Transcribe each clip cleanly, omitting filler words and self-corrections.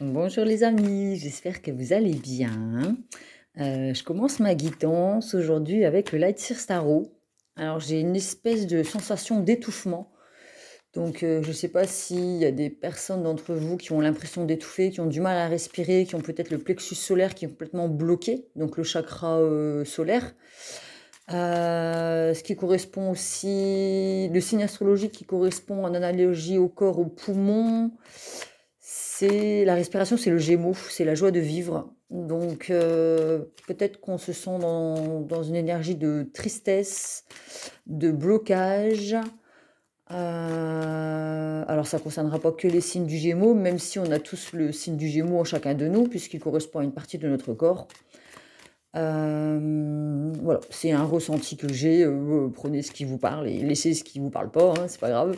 Bonjour les amis, j'espère que vous allez bien. Je commence ma guidance aujourd'hui avec le Light Sears Tarot. Alors j'ai une espèce de sensation d'étouffement. Donc je ne sais pas s'il y a des personnes d'entre vous qui ont l'impression d'étouffer, qui ont du mal à respirer, qui ont peut-être le plexus solaire qui est complètement bloqué, donc le chakra solaire. Ce qui correspond aussi, le signe astrologique qui correspond en analogie au corps, aux poumons, c'est la respiration, c'est le Gémeaux, c'est la joie de vivre. Donc peut-être qu'on se sent dans une énergie de tristesse, de blocage. Alors ça ne concernera pas que les signes du Gémeaux, même si on a tous le signe du Gémeaux en chacun de nous, puisqu'il correspond à une partie de notre corps. Voilà, c'est un ressenti que j'ai, prenez ce qui vous parle et laissez ce qui vous parle pas, hein, c'est pas grave.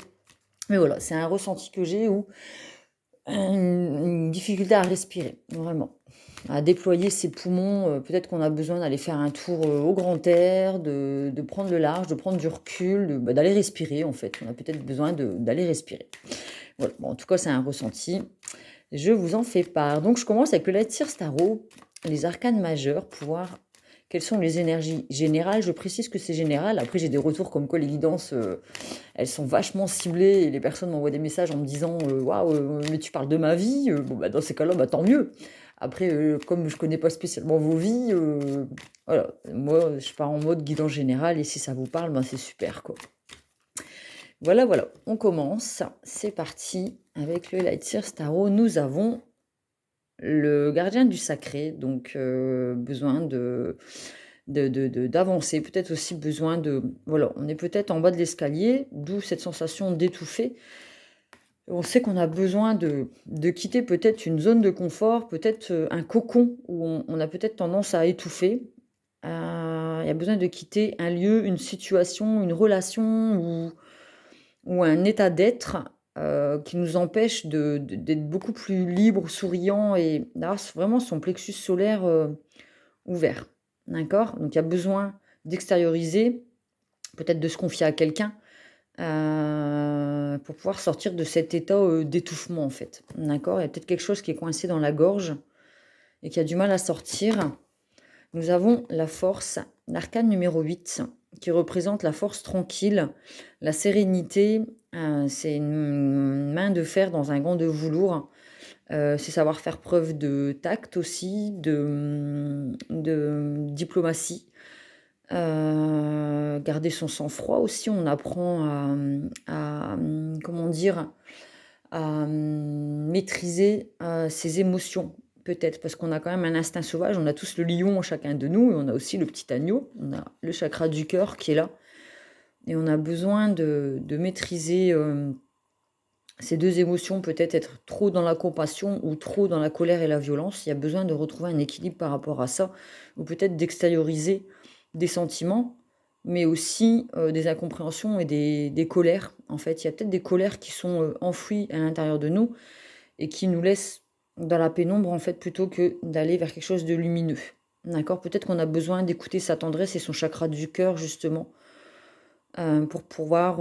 Mais voilà, c'est un ressenti que j'ai où une difficulté à respirer, vraiment, à déployer ses poumons. Peut-être qu'on a besoin d'aller faire un tour au grand air, de prendre le large, de prendre du recul, d'aller respirer en fait. On a peut-être besoin d'aller respirer. Voilà. Bon, en tout cas, c'est un ressenti. Je vous en fais part. Donc, je commence avec le Light Sears Tarot, les arcanes majeures, pour voir quelles sont les énergies générales. Je précise que c'est général. Après, j'ai des retours comme quoi les guidances, elles sont vachement ciblées et les personnes m'envoient des messages en me disant waouh, mais tu parles de ma vie. Bon, bah, dans ces cas-là, bah, tant mieux. Après, comme je connais pas spécialement vos vies, voilà, moi, je pars en mode guidance générale et si ça vous parle, ben, c'est super, quoi. Voilà, voilà, on commence. C'est parti avec le Light Sears Tarot. Nous avons le gardien du sacré, donc besoin d'avancer, peut-être aussi besoin de... Voilà, on est peut-être en bas de l'escalier, d'où cette sensation d'étouffer. On sait qu'on a besoin de quitter peut-être une zone de confort, peut-être un cocon où on a peut-être tendance à étouffer. Il y a besoin de quitter un lieu, une situation, une relation ou un état d'être qui nous empêche d'être beaucoup plus libre, souriant et d'avoir vraiment son plexus solaire ouvert. D'accord? Donc il y a besoin d'extérioriser, peut-être de se confier à quelqu'un pour pouvoir sortir de cet état d'étouffement en fait. D'accord? Il y a peut-être quelque chose qui est coincé dans la gorge et qui a du mal à sortir. Nous avons la force, l'arcane numéro 8, qui représente la force tranquille, la sérénité. C'est une main de fer dans un gant de velours. C'est savoir faire preuve de tact aussi, de diplomatie. Garder son sang-froid aussi. On apprend comment dire, à maîtriser ses émotions. Peut-être parce qu'on a quand même un instinct sauvage, on a tous le lion en chacun de nous et on a aussi le petit agneau, on a le chakra du cœur qui est là et on a besoin de maîtriser ces deux émotions, peut-être être trop dans la compassion ou trop dans la colère et la violence. Il y a besoin de retrouver un équilibre par rapport à ça ou peut-être d'extérioriser des sentiments mais aussi des incompréhensions et des colères. En fait, il y a peut-être des colères qui sont enfouies à l'intérieur de nous et qui nous laisse dans la pénombre en fait plutôt que d'aller vers quelque chose de lumineux. D'accord? Peut-être qu'on a besoin d'écouter sa tendresse et son chakra du cœur justement pour pouvoir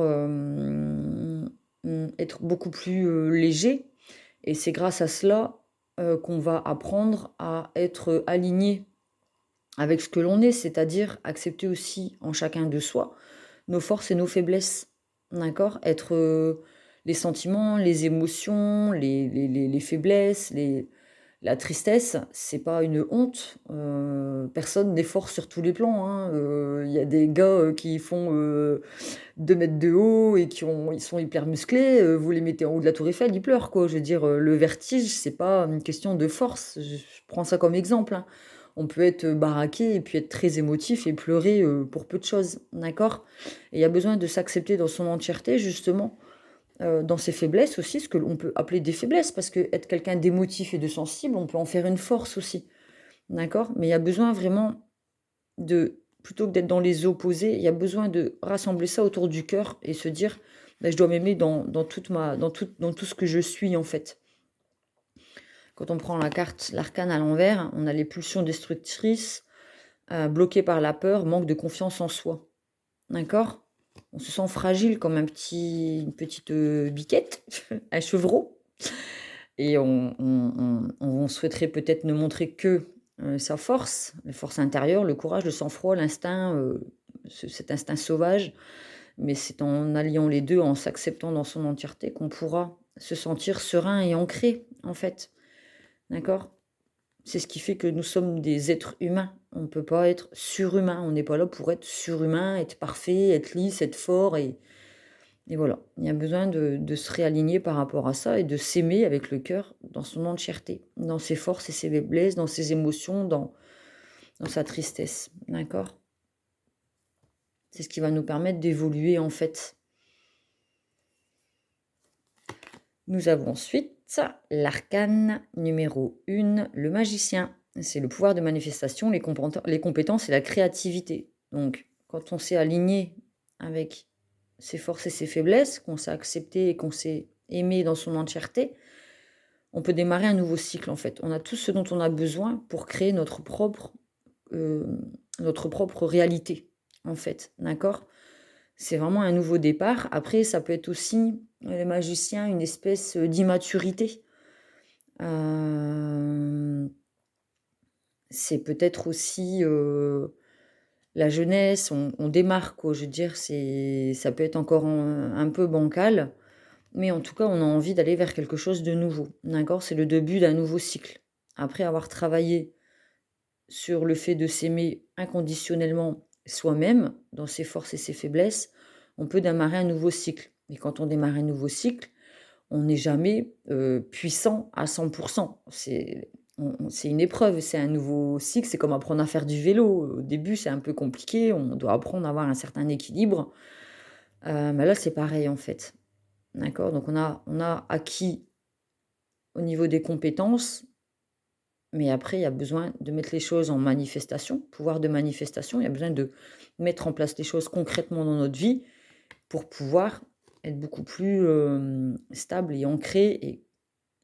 être beaucoup plus léger. Et c'est grâce à cela qu'on va apprendre à être aligné avec ce que l'on est, c'est-à-dire accepter aussi en chacun de soi nos forces et nos faiblesses. D'accord? Être les sentiments, les émotions, les faiblesses, la tristesse, c'est pas une honte. Personne n'est fort sur tous les plans, hein. Il y a des gars qui font 2 mètres de haut et ils sont hyper musclés. Vous les mettez en haut de la Tour Eiffel, ils pleurent, quoi. Je veux dire, le vertige, c'est pas une question de force. Je prends ça comme exemple, hein. On peut être baraqué et puis être très émotif et pleurer pour peu de choses, d'accord? Et il y a besoin de s'accepter dans son entièreté, justement, dans ses faiblesses aussi, ce que l'on peut appeler des faiblesses, parce que être quelqu'un d'émotif et de sensible, on peut en faire une force aussi, d'accord? Mais il y a besoin vraiment de, plutôt que d'être dans les opposés, il y a besoin de rassembler ça autour du cœur et se dire, bah, je dois m'aimer dans tout ce que je suis, en fait. Quand on prend la carte, l'arcane à l'envers, on a les pulsions destructrices, bloquées par la peur, manque de confiance en soi. D'accord? On se sent fragile comme une petite biquette, un chevreau. et on souhaiterait peut-être ne montrer que, sa force, la force intérieure, le courage, le sang-froid, l'instinct, cet instinct sauvage. Mais c'est en alliant les 2, en s'acceptant dans son entièreté qu'on pourra se sentir serein et ancré, en fait. D'accord? C'est ce qui fait que nous sommes des êtres humains. On ne peut pas être surhumain. On n'est pas là pour être surhumain, être parfait, être lisse, être fort et voilà. Il y a besoin de se réaligner par rapport à ça et de s'aimer avec le cœur dans son entièreté, dans ses forces et ses faiblesses, dans ses émotions, dans sa tristesse. D'accord? C'est ce qui va nous permettre d'évoluer, en fait. Nous avons ensuite l'arcane numéro 1, le magicien. C'est le pouvoir de manifestation, les compétences et la créativité. Donc, quand on s'est aligné avec ses forces et ses faiblesses, qu'on s'est accepté et qu'on s'est aimé dans son entièreté, on peut démarrer un nouveau cycle, en fait. On a tout ce dont on a besoin pour créer notre propre réalité, en fait. D'accord? C'est vraiment un nouveau départ. Après, ça peut être aussi, les magiciens, une espèce d'immaturité. C'est peut-être aussi la jeunesse, on démarre, quoi. Je veux dire, ça peut être encore un peu bancal, mais en tout cas, on a envie d'aller vers quelque chose de nouveau. D'accord? C'est le début d'un nouveau cycle. Après avoir travaillé sur le fait de s'aimer inconditionnellement soi-même, dans ses forces et ses faiblesses, on peut démarrer un nouveau cycle. Et quand on démarre un nouveau cycle, on n'est jamais puissant à 100%. C'est une épreuve, c'est un nouveau cycle, c'est comme apprendre à faire du vélo. Au début, c'est un peu compliqué, on doit apprendre à avoir un certain équilibre. Mais là, c'est pareil en fait. D'accord? Donc on a acquis au niveau des compétences, mais après, il y a besoin de mettre les choses en manifestation, pouvoir de manifestation. Il y a besoin de mettre en place les choses concrètement dans notre vie pour pouvoir être beaucoup plus stable et ancré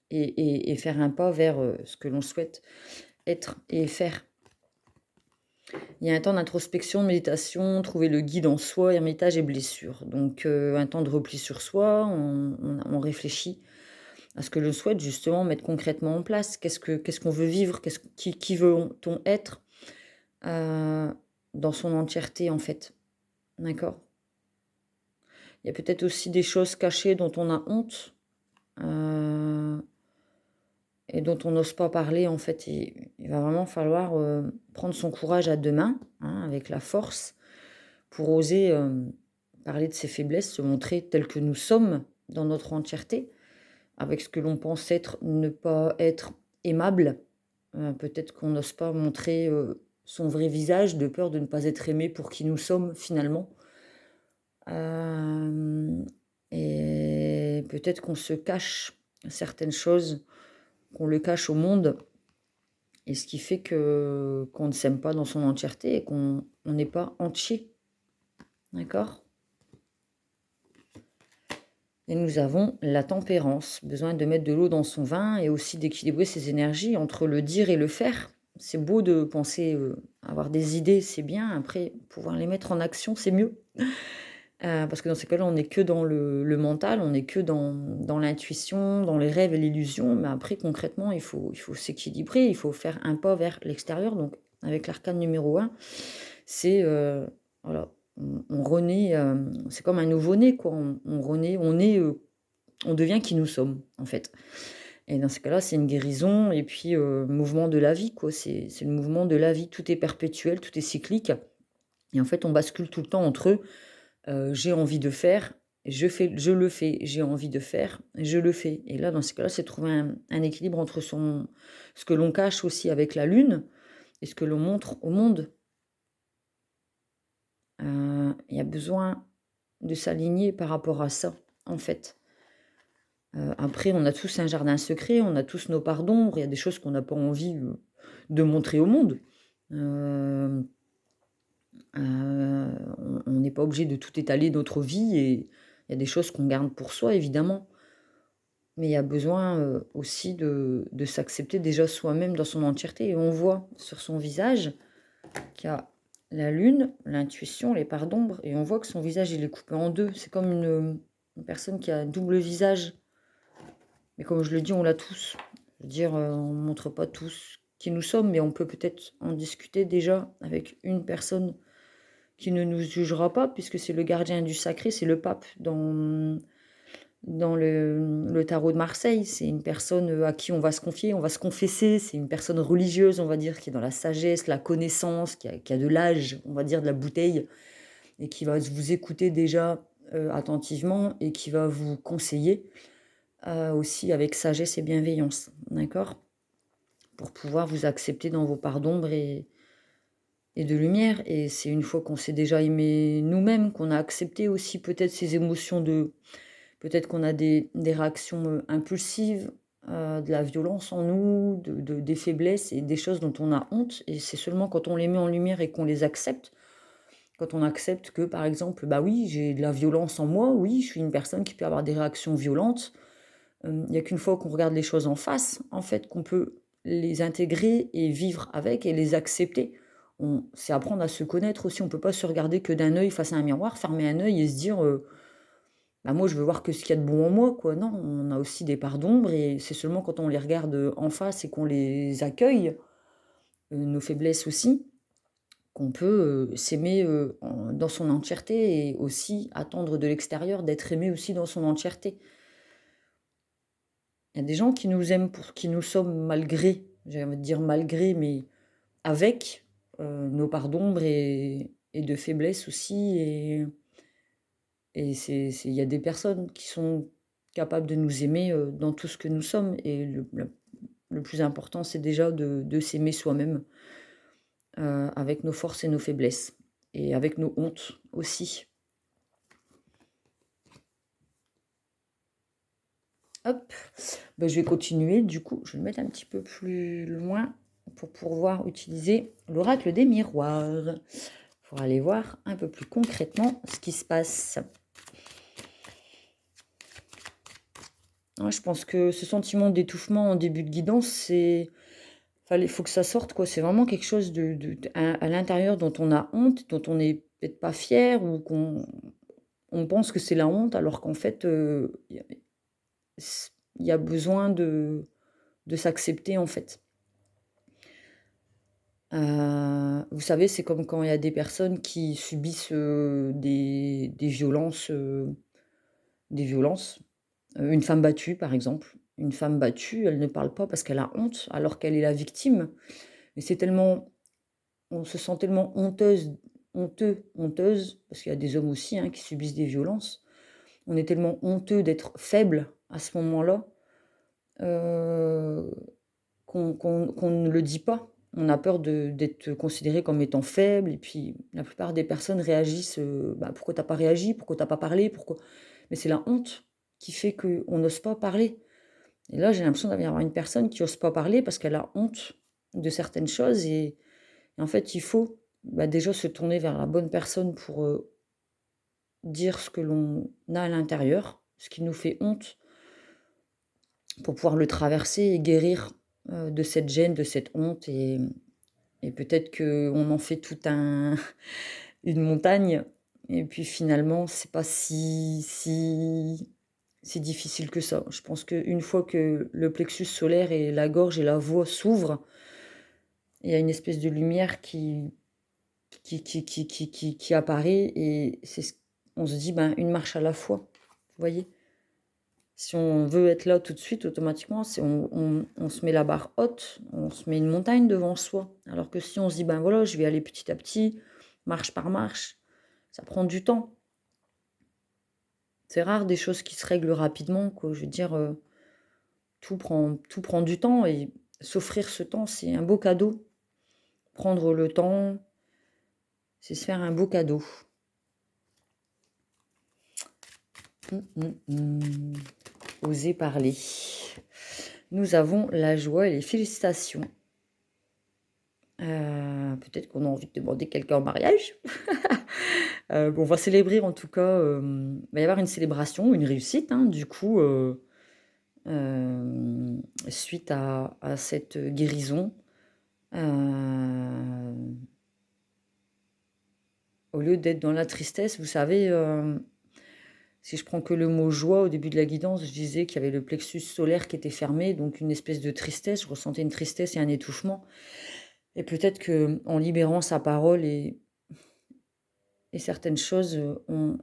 et faire un pas vers ce que l'on souhaite être et faire. Il y a un temps d'introspection, méditation, trouver le guide en soi, hermitage et blessure. Donc un temps de repli sur soi, on réfléchit à ce que l'on souhaite justement mettre concrètement en place. Qu'est-ce qu'on veut vivre, qui veut-on être dans son entièreté en fait. D'accord? Il y a peut-être aussi des choses cachées dont on a honte et dont on n'ose pas parler en fait. Il va vraiment falloir prendre son courage à deux mains, hein, avec la force, pour oser parler de ses faiblesses, se montrer tel que nous sommes dans notre entièreté, avec ce que l'on pense être, ne pas être aimable. Peut-être qu'on n'ose pas montrer son vrai visage de peur de ne pas être aimé pour qui nous sommes finalement. Et peut-être qu'on se cache certaines choses, qu'on le cache au monde, et ce qui fait qu'on ne s'aime pas dans son entièreté et qu'on n'est pas entier. D'accord? Et nous avons la tempérance, besoin de mettre de l'eau dans son vin et aussi d'équilibrer ses énergies entre le dire et le faire. C'est beau de penser, avoir des idées, c'est bien. Après, pouvoir les mettre en action, c'est mieux. Parce que dans ces cas-là, on n'est que dans le mental, on n'est que dans l'intuition, dans les rêves et l'illusion. Mais après, concrètement, il faut s'équilibrer, il faut faire un pas vers l'extérieur. Donc, avec l'arcane numéro 1, c'est voilà, on renaît, c'est comme un nouveau-né, quoi. On renaît, on devient qui nous sommes, en fait. Et dans ce cas-là, c'est une guérison et puis mouvement de la vie, quoi. C'est le mouvement de la vie. Tout est perpétuel, tout est cyclique. Et en fait, on bascule tout le temps entre j'ai envie de faire, je le fais, j'ai envie de faire, je le fais. Et là, dans ce cas-là, c'est trouver un équilibre entre ce que l'on cache aussi avec la lune et ce que l'on montre au monde. Il y a besoin de s'aligner par rapport à ça, en fait. Après, on a tous un jardin secret, on a tous nos parts d'ombre, il y a des choses qu'on n'a pas envie de montrer au monde. On n'est pas obligé de tout étaler notre vie et il y a des choses qu'on garde pour soi, évidemment. Mais il y a besoin aussi de s'accepter déjà soi-même dans son entièreté. Et on voit sur son visage qu'il y a la lune, l'intuition, les parts d'ombre, et on voit que son visage, il est coupé en deux. C'est comme une personne qui a un double visage. Et comme je le dis, on l'a tous. Je veux dire, on ne montre pas tous qui nous sommes, mais on peut peut-être en discuter déjà avec une personne qui ne nous jugera pas, puisque c'est le gardien du sacré, c'est le pape dans le tarot de Marseille. C'est une personne à qui on va se confier, on va se confesser. C'est une personne religieuse, on va dire, qui est dans la sagesse, la connaissance, qui a de l'âge, on va dire, de la bouteille, et qui va vous écouter déjà attentivement et qui va vous conseiller aussi avec sagesse et bienveillance, d'accord? Pour pouvoir vous accepter dans vos parts d'ombre et de lumière. Et c'est une fois qu'on s'est déjà aimé nous-mêmes, qu'on a accepté aussi peut-être ces émotions peut-être qu'on a des réactions impulsives, de la violence en nous, des faiblesses et des choses dont on a honte. Et c'est seulement quand on les met en lumière et qu'on les accepte, quand on accepte que, par exemple, bah oui, j'ai de la violence en moi, oui, je suis une personne qui peut avoir des réactions violentes. Il n'y a qu'une fois qu'on regarde les choses en face, en fait, qu'on peut les intégrer et vivre avec et les accepter. C'est apprendre à se connaître aussi. On ne peut pas se regarder que d'un œil face à un miroir, fermer un œil et se dire bah moi, je veux voir que ce qu'il y a de bon en moi, quoi. Non, on a aussi des parts d'ombre et c'est seulement quand on les regarde en face et qu'on les accueille, nos faiblesses aussi, qu'on peut s'aimer dans son entièreté et aussi attendre de l'extérieur d'être aimé aussi dans son entièreté. Il y a des gens qui nous aiment pour qui nous sommes malgré, j'ai envie de dire malgré, mais avec nos parts d'ombre et de faiblesse aussi. Et il y a des personnes qui sont capables de nous aimer dans tout ce que nous sommes. Et le plus important, c'est déjà de s'aimer soi-même avec nos forces et nos faiblesses. Et avec nos hontes aussi. Hop, ben, je vais continuer. Du coup, je vais le mettre un petit peu plus loin pour pouvoir utiliser l'oracle des miroirs. Pour aller voir un peu plus concrètement ce qui se passe. Ouais, je pense que ce sentiment d'étouffement en début de guidance, faut que ça sorte, quoi. C'est vraiment quelque chose à l'intérieur dont on a honte, dont on n'est peut-être pas fier ou on pense que c'est la honte, alors qu'en fait, il y a besoin de s'accepter, en fait. Vous savez, c'est comme quand il y a des personnes qui subissent des violences, une femme battue, par exemple. Une femme battue, elle ne parle pas parce qu'elle a honte, alors qu'elle est la victime. Mais on se sent tellement honteuse, parce qu'il y a des hommes aussi hein, qui subissent des violences. On est tellement honteux d'être faible à ce moment-là qu'on ne le dit pas. On a peur d'être considéré comme étant faible. Et puis, la plupart des personnes réagissent pourquoi t'as pas réagi? Pourquoi t'as pas parlé? Pourquoi? Mais c'est la honte qui fait qu'on n'ose pas parler. Et là, j'ai l'impression d'avoir une personne qui n'ose pas parler parce qu'elle a honte de certaines choses. Et en fait, il faut déjà se tourner vers la bonne personne pour dire ce que l'on a à l'intérieur, ce qui nous fait honte, pour pouvoir le traverser et guérir de cette gêne, de cette honte. Et peut-être qu'on en fait une montagne. Et puis finalement, c'est pas si difficile que ça. Je pense qu'une fois que le plexus solaire et la gorge et la voix s'ouvrent, il y a une espèce de lumière qui apparaît et on se dit une marche à la fois. Vous voyez? Si on veut être là tout de suite, automatiquement, on se met la barre haute, on se met une montagne devant soi. Alors que si on se dit, voilà, je vais aller petit à petit, marche par marche, ça prend du temps. C'est rare des choses qui se règlent rapidement, quoi. Je veux dire, tout prend du temps et s'offrir ce temps, c'est un beau cadeau. Prendre le temps, c'est se faire un beau cadeau. Oser parler. Nous avons la joie et les félicitations. Peut-être qu'on a envie de demander quelqu'un en mariage. On va célébrer en tout cas. Il va y avoir une célébration, une réussite, hein, du coup, suite à cette guérison. Au lieu d'être dans la tristesse, vous savez, Si je prends que le mot joie, au début de la guidance, je disais qu'il y avait le plexus solaire qui était fermé, donc une espèce de tristesse. Je ressentais une tristesse et un étouffement. Et peut-être qu'en libérant sa parole et certaines choses, on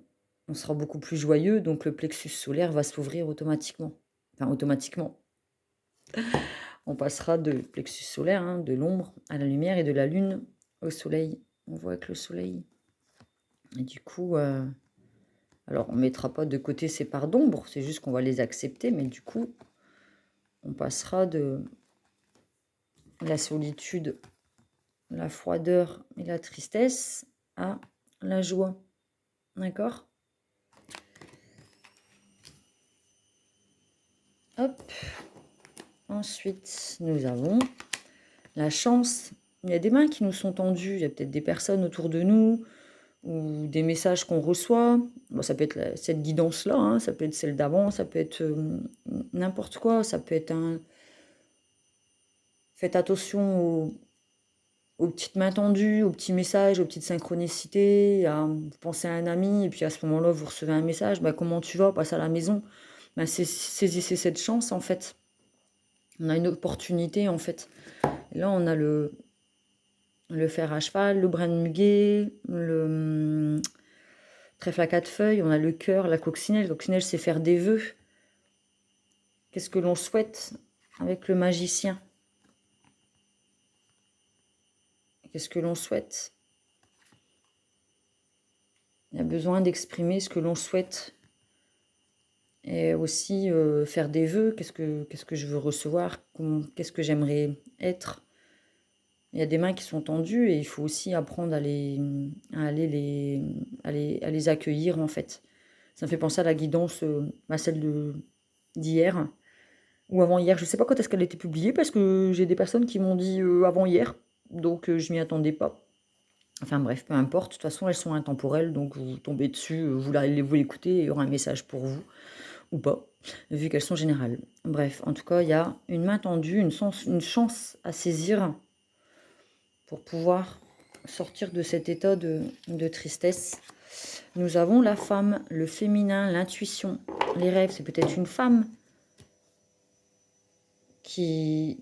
sera beaucoup plus joyeux, donc le plexus solaire va s'ouvrir automatiquement. Enfin, automatiquement. On passera de plexus solaire, hein, de l'ombre à la lumière et de la lune au soleil. On voit avec le soleil. Et du coup, alors on ne mettra pas de côté ces parts d'ombre, c'est juste qu'on va les accepter, mais du coup, on passera de la solitude, la froideur et la tristesse à la joie. D'accord ? Hop. Ensuite, nous avons la chance. Il y a des mains qui nous sont tendues, il y a peut-être des personnes autour de nous ou des messages qu'on reçoit. Bon, ça peut être cette guidance-là, hein, ça peut être celle d'avant, ça peut être n'importe quoi, ça peut être un... Faites attention aux petites mains tendues, aux petits messages, aux petites synchronicités. Vous pensez à un ami et puis à ce moment-là, vous recevez un message. Bah, comment tu vas ? Passe à la maison. Bah, saisissez cette chance, en fait. On a une opportunité, en fait. Et là, on a le fer à cheval, le brin de muguet, le trèfle à 4 feuilles, on a le cœur, la coccinelle. La coccinelle, c'est faire des vœux. Qu'est-ce que l'on souhaite avec le magicien ? Qu'est-ce que l'on souhaite ? Il y a besoin d'exprimer ce que l'on souhaite. Et aussi faire des vœux. Qu'est-ce que je veux recevoir ? Qu'est-ce que j'aimerais être ? Il y a des mains qui sont tendues et il faut aussi apprendre à les accueillir, en fait. Ça me fait penser à la guidance, à celle d'hier ou avant-hier. Je ne sais pas quand est-ce qu'elle a été publiée parce que j'ai des personnes qui m'ont dit avant-hier. Donc je m'y attendais pas. Enfin bref, peu importe. De toute façon, elles sont intemporelles. Donc vous tombez dessus, vous l'écoutez et il y aura un message pour vous. Ou pas, vu qu'elles sont générales. Bref, en tout cas, il y a une main tendue, une chance à saisir pour pouvoir sortir de cet état de tristesse. Nous avons la femme, le féminin, l'intuition, les rêves. C'est peut-être une femme qui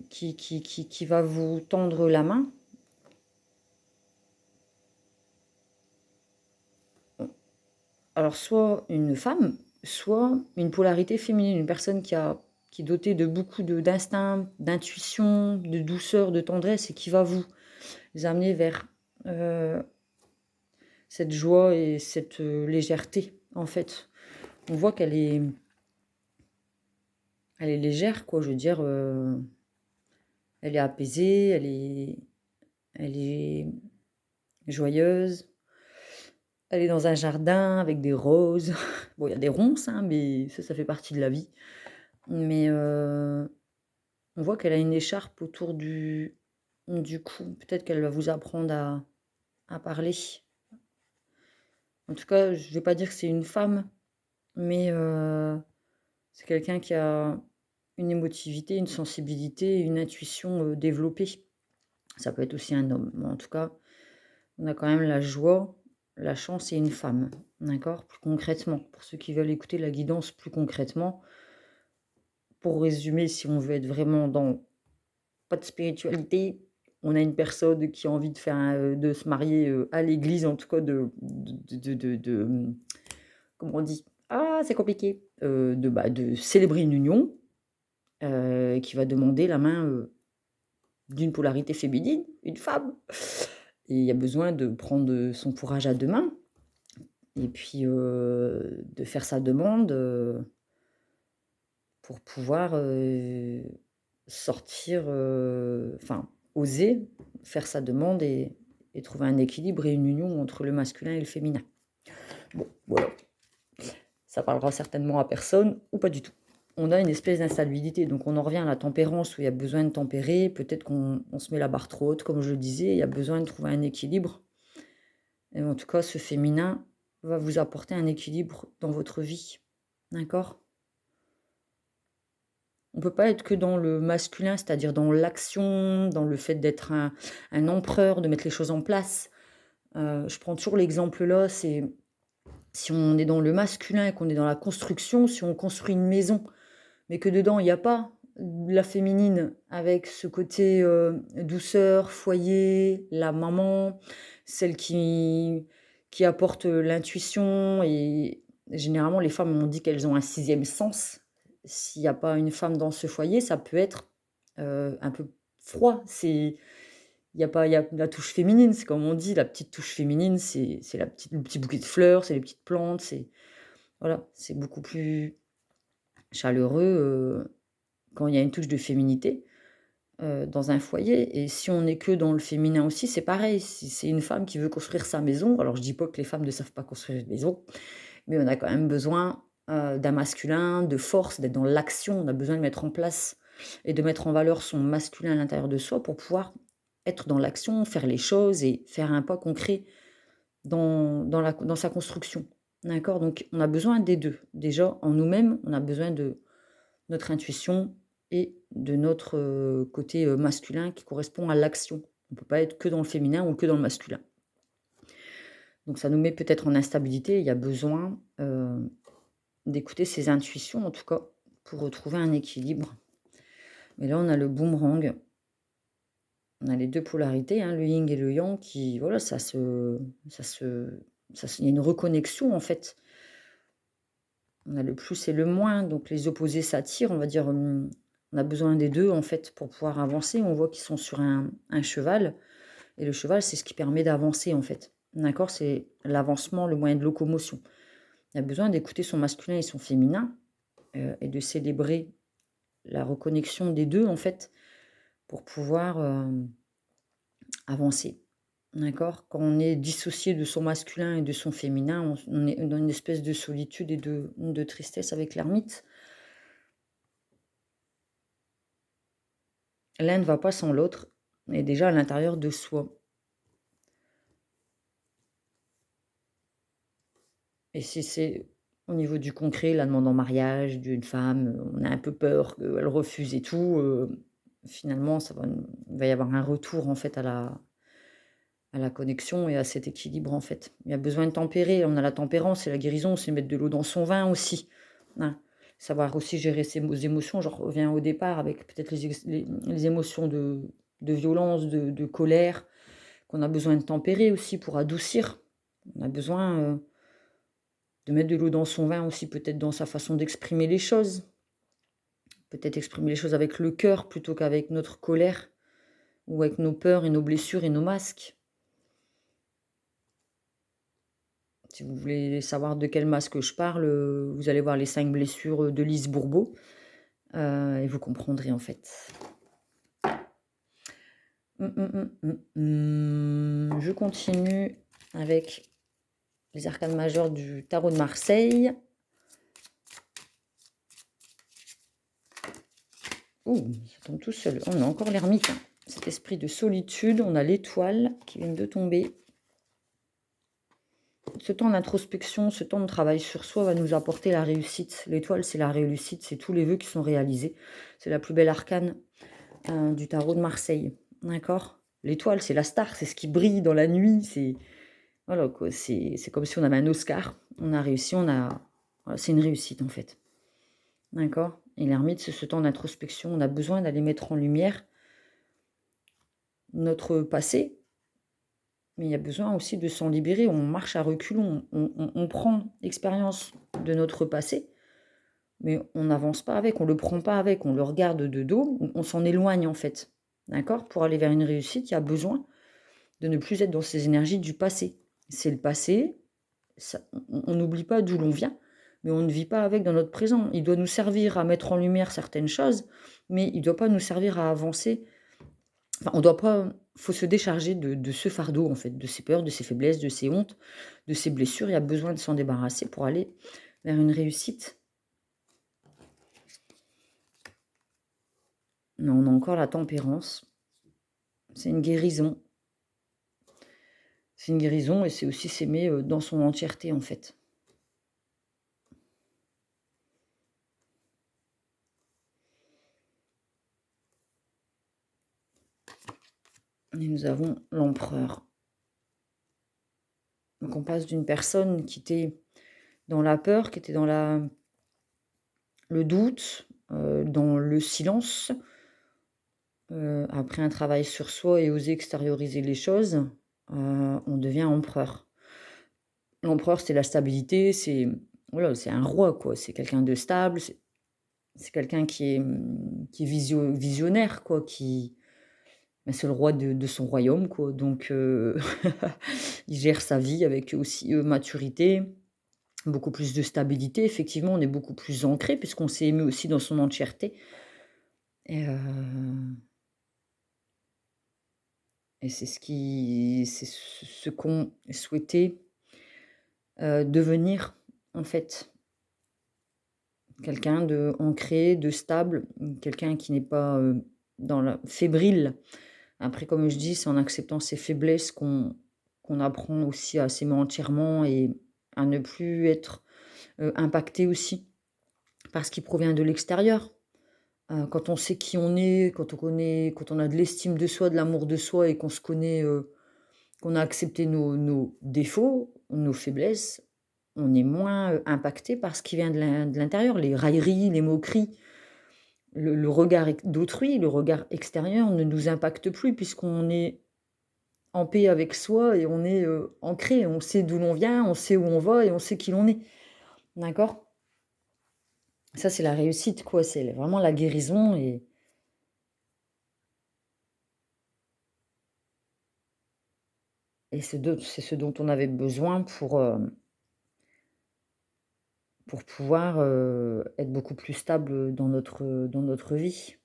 va vous tendre la main. Alors, soit une femme, soit une polarité féminine, une personne qui est dotée de beaucoup d'instinct, d'intuition, de douceur, de tendresse et qui va vous amener vers cette joie et cette légèreté, en fait. On voit qu'elle est légère, quoi. Je veux dire, elle est apaisée, elle est joyeuse. Elle est dans un jardin avec des roses. Bon, il y a des ronces, hein, mais ça fait partie de la vie. Mais on voit qu'elle a une écharpe autour du cou. Peut-être qu'elle va vous apprendre à parler. En tout cas, je ne vais pas dire que c'est une femme, mais c'est quelqu'un qui a une émotivité, une sensibilité, une intuition développée. Ça peut être aussi un homme. Mais en tout cas, on a quand même la joie, la chance et une femme. D'accord ? Plus concrètement, pour ceux qui veulent écouter la guidance plus concrètement, pour résumer, si on veut être vraiment dans pas de spiritualité, on a une personne qui a envie de se marier à l'église, en tout cas de comment on dit ? Ah, c'est compliqué. De célébrer une union qui va demander la main d'une polarité féminine, une femme. Et il y a besoin de prendre son courage à deux mains et puis de faire sa demande pour pouvoir sortir, oser faire sa demande et trouver un équilibre et une union entre le masculin et le féminin. Bon, voilà. Ça parlera certainement à personne ou pas du tout. On a une espèce d'instabilité, donc on en revient à la tempérance où il y a besoin de tempérer. Peut-être qu'on se met la barre trop haute, comme je le disais, il y a besoin de trouver un équilibre. Et en tout cas, ce féminin va vous apporter un équilibre dans votre vie. D'accord ? On ne peut pas être que dans le masculin, c'est-à-dire dans l'action, dans le fait d'être un empereur, de mettre les choses en place. Je prends toujours l'exemple là, c'est Si on est dans le masculin et qu'on est dans la construction, si on construit une maison, mais que dedans il n'y a pas la féminine avec ce côté douceur, foyer, la maman, celle qui apporte l'intuition. Et généralement, les femmes, on dit qu'elles ont un sixième sens. S'il n'y a pas une femme dans ce foyer, ça peut être un peu froid. Il y a la touche féminine, c'est comme on dit, la petite touche féminine, c'est le petit bouquet de fleurs, c'est les petites plantes, voilà, c'est beaucoup plus chaleureux quand il y a une touche de féminité dans un foyer. Et si on n'est que dans le féminin aussi, c'est pareil. Si c'est une femme qui veut construire sa maison, alors je dis pas que les femmes ne savent pas construire une maison, mais on a quand même besoin d'un masculin, de force, d'être dans l'action. On a besoin de mettre en place et de mettre en valeur son masculin à l'intérieur de soi pour pouvoir être dans l'action, faire les choses et faire un pas concret dans sa construction. D'accord? Donc on a besoin des deux. Déjà, en nous-mêmes, on a besoin de notre intuition et de notre côté masculin qui correspond à l'action. On ne peut pas être que dans le féminin ou que dans le masculin. Donc ça nous met peut-être en instabilité. Il y a besoin d'écouter ses intuitions, en tout cas, pour retrouver un équilibre. Mais là, on a le boomerang. On a les deux polarités, hein, le yin et le yang, qui, voilà, il y a une reconnexion, en fait. On a le plus et le moins, donc les opposés s'attirent, on va dire. On a besoin des deux, en fait, pour pouvoir avancer. On voit qu'ils sont sur un cheval. Et le cheval, c'est ce qui permet d'avancer, en fait. D'accord? C'est l'avancement, le moyen de locomotion. Il y a besoin d'écouter son masculin et son féminin et de célébrer la reconnexion des deux, en fait, pour pouvoir avancer. D'accord? Quand on est dissocié de son masculin et de son féminin, on est dans une espèce de solitude et de tristesse avec l'ermite. L'un ne va pas sans l'autre, et déjà à l'intérieur de soi. Et si c'est au niveau du concret, la demande en mariage d'une femme, on a un peu peur qu'elle refuse et tout, finalement, il va y avoir un retour en fait à la connexion et à cet équilibre en fait. Il y a besoin de tempérer, on a la tempérance et la guérison, c'est mettre de l'eau dans son vin aussi. Hein. Savoir aussi gérer ses émotions, je reviens au départ avec peut-être les émotions de violence, de colère, qu'on a besoin de tempérer aussi pour adoucir. On a besoin de mettre de l'eau dans son vin aussi, peut-être dans sa façon d'exprimer les choses. Peut-être exprimer les choses avec le cœur plutôt qu'avec notre colère, ou avec nos peurs et nos blessures et nos masques. Si vous voulez savoir de quel masque je parle, vous allez voir les 5 blessures de Lise Bourbeau, et vous comprendrez en fait. Je continue avec les arcanes majeures du tarot de Marseille. Ouh, ça tombe tout seul. On a encore l'ermite. Hein. Cet esprit de solitude, on a l'étoile qui vient de tomber. Ce temps d'introspection, ce temps de travail sur soi va nous apporter la réussite. L'étoile, c'est la réussite, c'est tous les vœux qui sont réalisés. C'est la plus belle arcane du tarot de Marseille. D'accord? L'étoile, c'est la star, c'est ce qui brille dans la nuit. C'est voilà, quoi, c'est comme si on avait un Oscar. On a réussi, voilà, c'est une réussite en fait. D'accord? Et l'ermite, c'est ce temps d'introspection. On a besoin d'aller mettre en lumière notre passé, mais il y a besoin aussi de s'en libérer. On marche à reculons, on prend l'expérience de notre passé, mais on n'avance pas avec, on ne le prend pas avec, on le regarde de dos, on s'en éloigne en fait. D'accord? Pour aller vers une réussite, il y a besoin de ne plus être dans ces énergies du passé. C'est le passé, on n'oublie pas d'où l'on vient, mais on ne vit pas avec dans notre présent. Il doit nous servir à mettre en lumière certaines choses, mais il ne doit pas nous servir à avancer. Enfin, on doit pas. Faut se décharger de ce fardeau, en fait, de ses peurs, de ses faiblesses, de ses hontes, de ses blessures. Il y a besoin de s'en débarrasser pour aller vers une réussite. Mais on a encore la tempérance. C'est une guérison. C'est une guérison et c'est aussi s'aimer dans son entièreté, en fait. Et nous avons l'empereur. Donc on passe d'une personne qui était dans la peur, qui était dans le doute, dans le silence. Après un travail sur soi et oser extérioriser les choses, on devient empereur. L'empereur, c'est la stabilité, c'est voilà, c'est un roi, quoi. C'est quelqu'un de stable, c'est quelqu'un qui est visionnaire, quoi, c'est le roi de son royaume, quoi. Donc il gère sa vie avec aussi, maturité, beaucoup plus de stabilité. Effectivement, on est beaucoup plus ancré puisqu'on s'est aimé aussi dans son entièreté et c'est ce qu'ont souhaité, devenir, en fait. Quelqu'un de ancré, de stable, quelqu'un qui n'est pas, dans la fébrile. Après, comme je dis, c'est en acceptant ses faiblesses qu'on apprend aussi à s'aimer entièrement et à ne plus être, impacté aussi par ce qui provient de l'extérieur. Quand on sait qui on est, quand on a de l'estime de soi, de l'amour de soi et qu'on se connaît, qu'on a accepté nos défauts, nos faiblesses, on est moins, impacté par ce qui vient de l'intérieur, les railleries, les moqueries. Le regard d'autrui, le regard extérieur ne nous impacte plus puisqu'on est en paix avec soi et on est, ancré. On sait d'où l'on vient, on sait où on va et on sait qui l'on est. D'accord? Ça, c'est la réussite, quoi. C'est vraiment la guérison et c'est ce dont on avait besoin pour pouvoir, être beaucoup plus stable dans notre vie.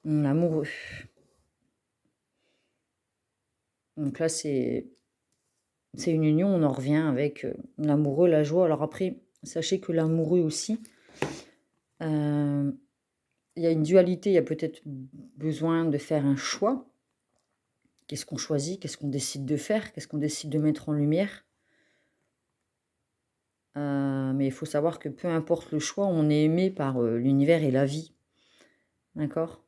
Amoureux. Donc là, c'est une union, on en revient avec, l'amoureux, la joie. Alors après, sachez que l'amoureux aussi, il y a une dualité, il y a peut-être besoin de faire un choix. Qu'est-ce qu'on choisit? Qu'est-ce qu'on décide de faire? Qu'est-ce qu'on décide de mettre en lumière? Mais il faut savoir que peu importe le choix, on est aimé par, l'univers et la vie. D'accord?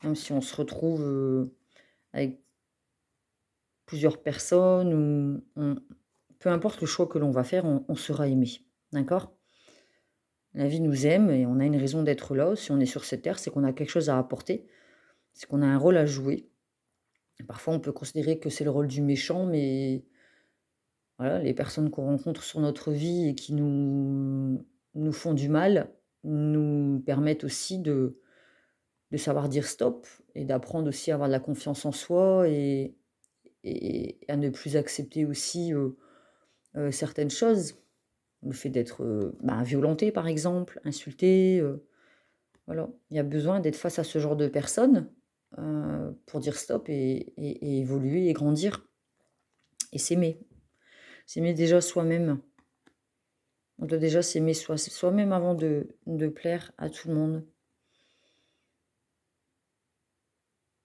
Même si on se retrouve, avec plusieurs personnes ou peu importe le choix que l'on va faire, on sera aimé. D'accord? La vie nous aime et on a une raison d'être là. Si on est sur cette terre, c'est qu'on a quelque chose à apporter, c'est qu'on a un rôle à jouer. Et parfois, on peut considérer que c'est le rôle du méchant, mais voilà, les personnes qu'on rencontre sur notre vie et qui nous font du mal, nous permettent aussi de savoir dire stop et d'apprendre aussi à avoir de la confiance en soi et à ne plus accepter aussi, certaines choses. Le fait d'être, violenté par exemple, insulté, voilà. Il y a besoin d'être face à ce genre de personnes, pour dire stop et évoluer et grandir et s'aimer. S'aimer déjà soi-même. On doit déjà s'aimer soi-même avant de plaire à tout le monde.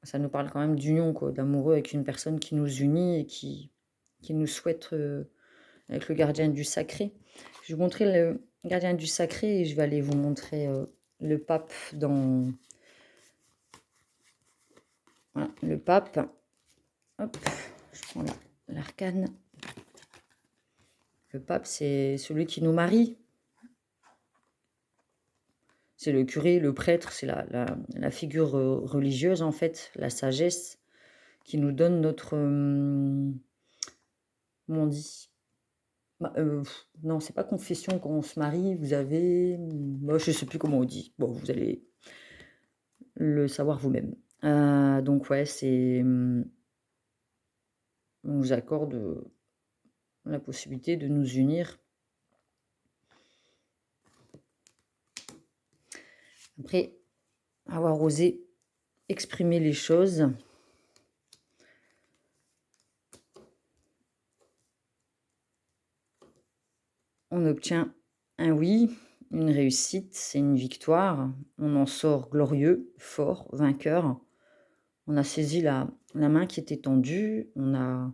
Ça nous parle quand même d'union, quoi, d'amoureux avec une personne qui nous unit et qui nous souhaite, avec le gardien du sacré. Je vais vous montrer le gardien du sacré et je vais aller vous montrer, le pape dans voilà, le pape. Hop, je prends l'arcane. Le pape, c'est celui qui nous marie. C'est le curé, le prêtre, c'est la figure, religieuse, en fait, la sagesse qui nous donne notre, comment on dit? Non, c'est pas confession quand on se marie, vous avez, je sais plus comment on dit. Bon, vous allez le savoir vous-même. Donc ouais, on nous accorde, la possibilité de nous unir. Après avoir osé exprimer les choses, on obtient un oui, une réussite, c'est une victoire. On en sort glorieux, fort, vainqueur. On a saisi la main qui était tendue, on a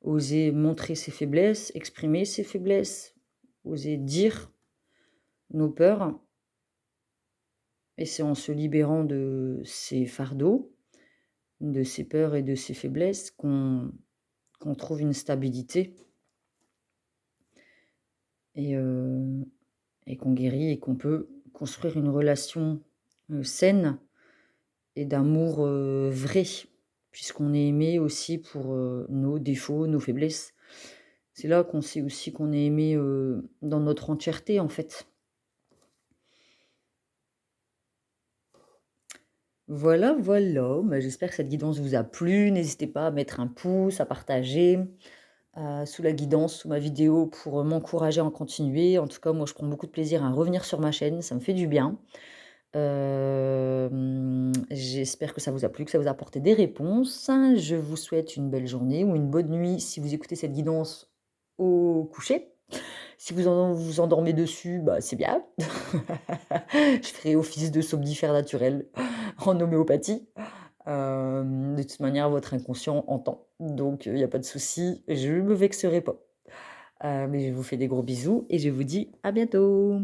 osé montrer ses faiblesses, exprimer ses faiblesses, oser dire nos peurs. Et c'est en se libérant de ces fardeaux, de ces peurs et de ces faiblesses qu'on trouve une stabilité et heu et qu'on guérit et qu'on peut construire une relation, saine et d'amour, vrai, puisqu'on est aimé aussi pour, nos défauts, nos faiblesses. C'est là qu'on sait aussi qu'on est aimé, dans notre entièreté, en fait. Voilà, voilà, bah, j'espère que cette guidance vous a plu. N'hésitez pas à mettre un pouce, à partager, sous la guidance, sous ma vidéo pour, m'encourager à en continuer. En tout cas, moi, je prends beaucoup de plaisir à revenir sur ma chaîne, ça me fait du bien. J'espère que ça vous a plu, que ça vous a apporté des réponses. Je vous souhaite une belle journée ou une bonne nuit si vous écoutez cette guidance au coucher. Si vous endormez dessus, bah, c'est bien. Je ferai office de somnifère naturel en homéopathie. De toute manière, votre inconscient entend, donc il y a pas de souci, je me vexerai pas. Mais je vous fais des gros bisous et je vous dis à bientôt.